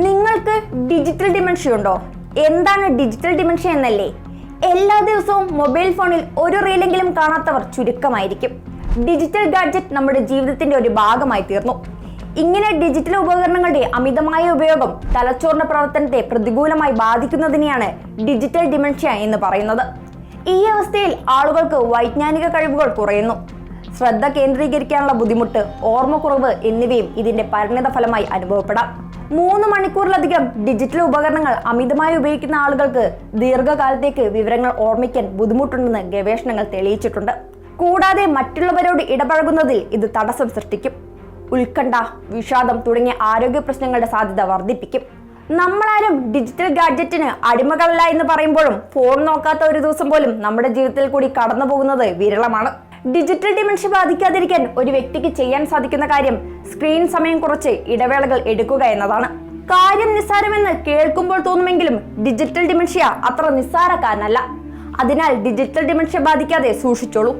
നിങ്ങൾക്ക് digital dementia ഉണ്ടോ? എന്താണ് ഡിജിറ്റൽ ഡിമെൻഷ്യ എന്നല്ലേ? എല്ലാ ദിവസവും മൊബൈൽ ഫോണിൽ ഒരു റീലെങ്കിലും കാണാത്തവർ ചുരുക്കമായിരിക്കും. ഡിജിറ്റൽ ഗാഡ്ജറ്റ് നമ്മുടെ ജീവിതത്തിന്റെ ഒരു ഭാഗമായി തീർന്നു. ഇങ്ങനെ ഡിജിറ്റൽ ഉപകരണങ്ങളുടെ അമിതമായ ഉപയോഗം തലച്ചോറിന്റെ പ്രവർത്തനത്തെ പ്രതികൂലമായി ബാധിക്കുന്നതിനെയാണ് ഡിജിറ്റൽ ഡിമെൻഷ്യ എന്ന് പറയുന്നത്. ഈ അവസ്ഥയിൽ ആളുകൾക്ക് വൈജ്ഞാനിക കഴിവുകൾ കുറയുന്നു, ശ്രദ്ധ കേന്ദ്രീകരിക്കാനുള്ള ബുദ്ധിമുട്ട്, ഓർമ്മക്കുറവ് എന്നിവയും ഇതിന്റെ പരിണിത ഫലമായി അനുഭവപ്പെടാം. 3 മണിക്കൂറിലധികം ഡിജിറ്റൽ ഉപകരണങ്ങൾ അമിതമായി ഉപയോഗിക്കുന്ന ആളുകൾക്ക് ദീർഘകാലത്തേക്ക് വിവരങ്ങൾ ഓർമ്മിക്കാൻ ബുദ്ധിമുട്ടുണ്ടെന്ന് ഗവേഷണങ്ങൾ തെളിയിച്ചിട്ടുണ്ട്. കൂടാതെ മറ്റുള്ളവരോട് ഇടപഴകുന്നതിൽ ഇത് തടസ്സം സൃഷ്ടിക്കും. ഉത്കണ്ഠ, വിഷാദം തുടങ്ങിയ ആരോഗ്യ പ്രശ്നങ്ങളുടെ സാധ്യത വർദ്ധിപ്പിക്കും. നമ്മളാരും ഡിജിറ്റൽ ഗാഡ്ജറ്റിന് അടിമകളല്ല എന്ന് പറയുമ്പോഴും ഫോൺ നോക്കാത്ത ഒരു ദിവസം പോലും നമ്മുടെ ജീവിതത്തിൽ കൂടി കടന്നു പോകുന്നത് വിരളമാണ്. ഡിജിറ്റൽ ഡിമെൻഷ്യ ബാധിക്കാതിരിക്കാൻ ഒരു വ്യക്തിക്ക് ചെയ്യാൻ സാധിക്കുന്ന കാര്യം സ്ക്രീൻ സമയം കുറച്ച് ഇടവേളകൾ എടുക്കുക എന്നതാണ്. കാര്യം നിസ്സാരമെന്ന് കേൾക്കുമ്പോൾ തോന്നുമെങ്കിലും ഡിജിറ്റൽ ഡിമെൻഷ്യ അത്ര നിസ്സാരക്കാരനല്ല. അതിനാൽ ഡിജിറ്റൽ ഡിമെൻഷ്യ ബാധിക്കാതെ സൂക്ഷിച്ചോളൂ.